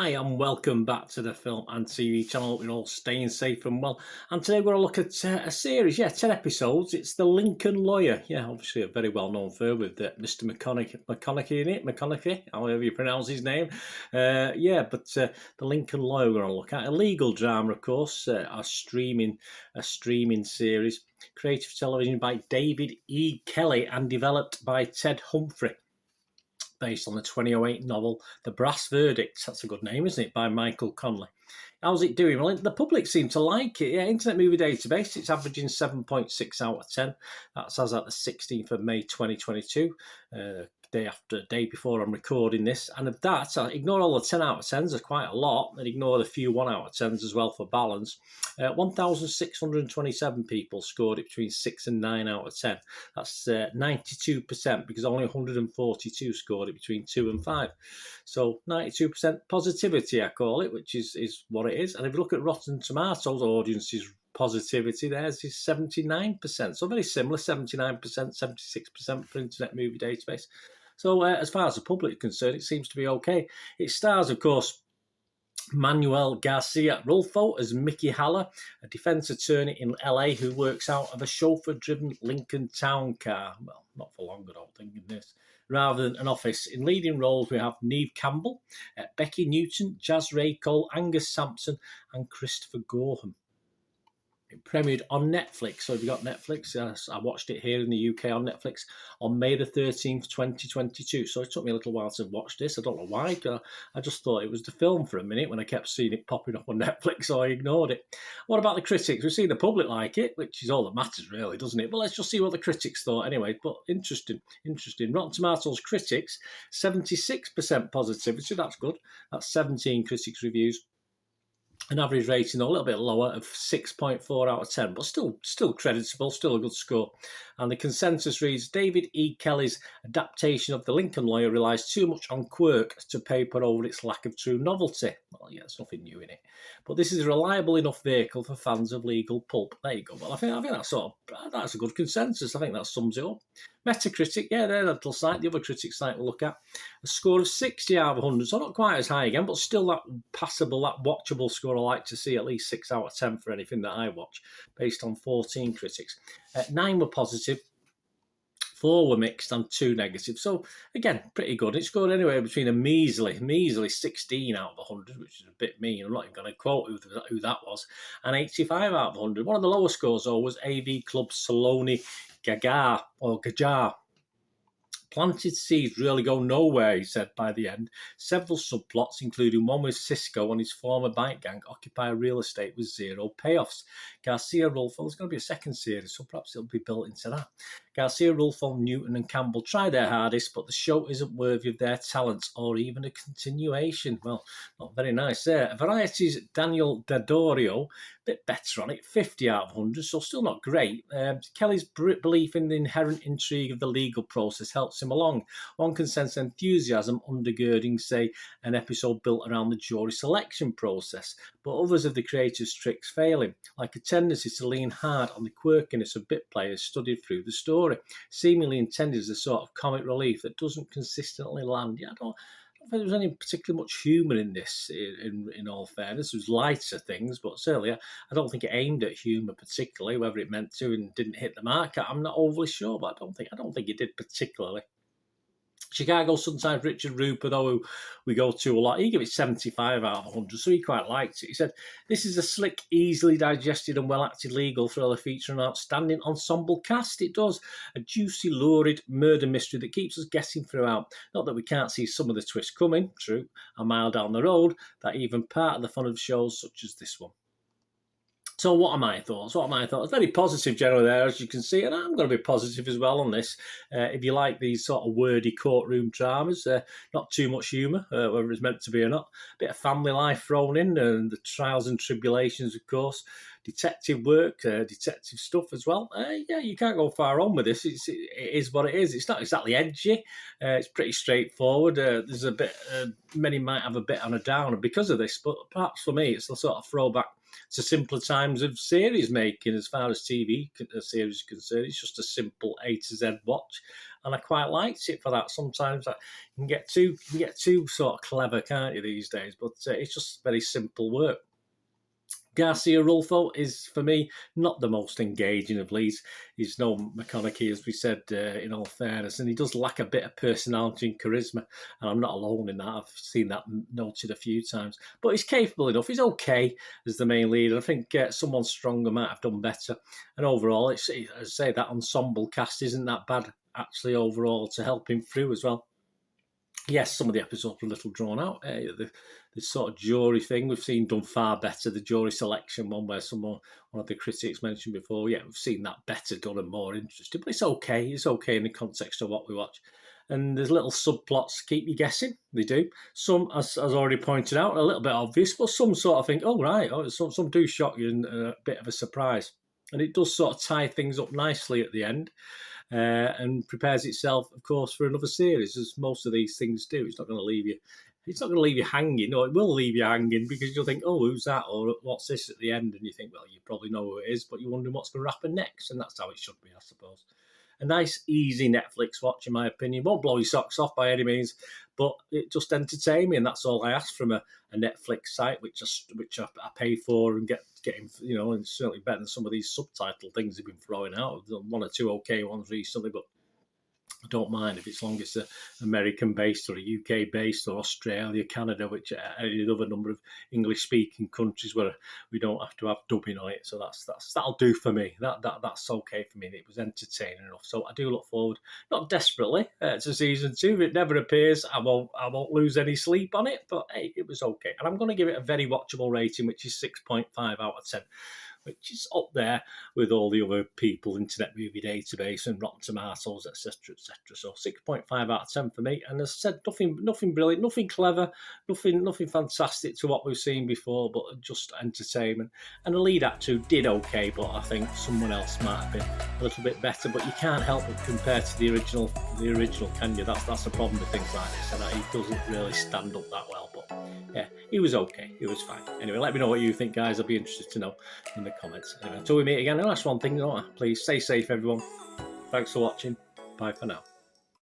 Hi and welcome back to the Film and TV channel. Hope you're all staying safe and well. And today we're going to look at a series, 10 episodes. It's The Lincoln Lawyer. Yeah, obviously a very well-known film with Mr. McConaughey in it. McConaughey, however you pronounce his name. But The Lincoln Lawyer we're going to look at. A legal drama, of course, a streaming series. Created for television by David E. Kelly and developed by Ted Humphrey, based on the 2008 novel The Brass Verdict. That's a good name, isn't it? By Michael Connelly. How's it doing? Well, the public seem to like it. Yeah, Internet Movie Database, it's averaging 7.6 out of 10. That's as at the 16th of May 2022. Day before I'm recording this, and of that, ignore all the 10 out of 10s, are quite a lot, and ignore the few 1 out of 10s as well for balance. 1,627 people scored it between 6 and 9 out of 10. That's 92%, because only 142 scored it between 2 and 5. So 92% positivity, I call it, which is what it is. And if you look at Rotten Tomatoes audiences, positivity theirs is 79%. So very similar, 79%, 76% for Internet Movie Database. So as far as the public is concerned, it seems to be okay. It stars, of course, Manuel Garcia Rulfo as Mickey Haller, a defense attorney in LA who works out of a chauffeur-driven Lincoln Town car. Well, not for long, I don't think, in this. Rather than an office. In leading roles, we have Neve Campbell, Becky Newton, Jazz Ray Cole, Angus Sampson, and Christopher Gorham. It premiered on Netflix. So if you got Netflix, I watched it here in the UK on Netflix on May the 13th, 2022. So it took me a little while to watch this. I don't know why. I just thought it was the film for a minute when I kept seeing it popping up on Netflix, so I ignored it. What about the critics? We've seen the public like it, which is all that matters, really, doesn't it? But let's just see what the critics thought anyway. But interesting. Rotten Tomatoes critics, 76% positivity. That's good. That's 17 critics reviews. An average rating a little bit lower of 6.4 out of 10, but still creditable, still a good score. And the consensus reads, David E. Kelly's adaptation of The Lincoln Lawyer relies too much on quirk to paper over its lack of true novelty. Well, yeah, there's nothing new in it. But this is a reliable enough vehicle for fans of legal pulp. There you go. Well, I think that's a good consensus. I think that sums it up. Metacritic, they're a little site. The other critic site we'll look at. A score of 60 out of 100, so not quite as high again, but still that passable, that watchable score. I like to see at least 6 out of 10 for anything that I watch, based on 14 critics. 9 were positive, 4 were mixed, and 2 negative. So, again, pretty good. It scored anywhere between a measly 16 out of 100, which is a bit mean. I'm not even going to quote who that was, and 85 out of 100. One of the lower scores, though, was AV Club Saloni Gajar. Planted seeds really go nowhere, he said by the end. Several subplots, including one with Cisco and his former bike gang, occupy real estate with zero payoffs. Garcia Rulfo, there's going to be a second series, so perhaps it'll be built into that. Garcia Rulfo, Newton and Campbell try their hardest, but the show isn't worthy of their talents or even a continuation. Well, not very nice there. Variety's Daniel D'Addario, a bit better on it, 50 out of 100, so still not great. Kelly's belief in the inherent intrigue of the legal process helps him along. One can sense enthusiasm undergirding, say, an episode built around the jury selection process, but others of the creator's tricks fail him, like a tendency to lean hard on the quirkiness of bit players studied through the story, seemingly intended as a sort of comic relief that doesn't consistently land. I don't think there was any particularly much humour in this, in all fairness. There was lighter things, but certainly I don't think it aimed at humour particularly, whether it meant to and didn't hit the mark. I'm not overly sure, but I don't think it did particularly. Chicago Sun-Times Richard Rupert, who we go to a lot, he gave it 75 out of 100, so he quite liked it. He said, this is a slick, easily digested and well-acted legal thriller featuring an outstanding ensemble cast. It does. A juicy, lurid murder mystery that keeps us guessing throughout. Not that we can't see some of the twists coming, true, a mile down the road, that even part of the fun of shows such as this one. So what are my thoughts? Very positive generally there, as you can see, and I'm going to be positive as well on this. If you like these sort of wordy courtroom dramas, not too much humour, whether it's meant to be or not, a bit of family life thrown in, and the trials and tribulations, of course, detective work, detective stuff as well. You can't go far wrong with this. It is what it is. It's not exactly edgy. It's pretty straightforward. There's a bit, many might have a bit on a downer because of this, but perhaps for me, it's a sort of throwback to simpler times of series making as far as TV series is concerned. It's just a simple A to Z watch. and I quite liked it for that. Sometimes you can get too sort of clever, can't you, these days? But it's just very simple work. Garcia Rulfo is, for me, not the most engaging of leads. He's no McConaughey, as we said, in all fairness, and he does lack a bit of personality and charisma, and I'm not alone in that. I've seen that noted a few times. But he's capable enough. He's okay as the main lead, and I think someone stronger might have done better. And overall, as I say, that ensemble cast isn't that bad, actually, overall, to help him through as well. Yes, some of the episodes were a little drawn out. The sort of jury thing we've seen done far better. The jury selection one where one of the critics mentioned before, yeah, we've seen that better done and more interesting. But it's okay. It's okay in the context of what we watch. And there's little subplots keep you guessing. They do. Some, as already pointed out, a little bit obvious, but some sort of think, oh, right. Oh, some do shock you and a bit of a surprise. And it does sort of tie things up nicely at the end. And prepares itself, of course, for another series, as most of these things do. It's not going to leave you. It's not going to leave you hanging, or it will leave you hanging because you'll think, oh, who's that, or what's this at the end, and you think, well, you probably know who it is, but you're wondering what's going to happen next, and that's how it should be, I suppose. A nice, easy Netflix watch, in my opinion. Won't blow your socks off by any means, but it just entertained me, and that's all I ask from a Netflix site, which I pay for and getting, and it's certainly better than some of these subtitle things they've been throwing out. One or two okay ones recently, but I don't mind if it's long as it's American-based or a UK-based or Australia, Canada, which any other number of English-speaking countries where we don't have to have dubbing on it. So that'll do for me. That's okay for me. It was entertaining enough. So I do look forward, not desperately, to season 2. If it never appears, I won't lose any sleep on it. But hey, it was okay, and I'm going to give it a very watchable rating, which is 6.5 out of 10. Which is up there with all the other people, Internet Movie Database and Rotten Tomatoes, etc., etc. So 6.5 out of 10 for me. And as I said, nothing brilliant, nothing clever, nothing fantastic to what we've seen before, but just entertainment. And the lead actor did okay, but I think someone else might have been a little bit better. But you can't help but compare to the original, can you? That's the problem with things like this, and he doesn't really stand up that well. But yeah, he was okay. He was fine. Anyway, let me know what you think, guys. I'll be interested to know in the comments. Anyway, until we meet again, the last one thing, please stay safe, everyone. Thanks for watching. Bye for now.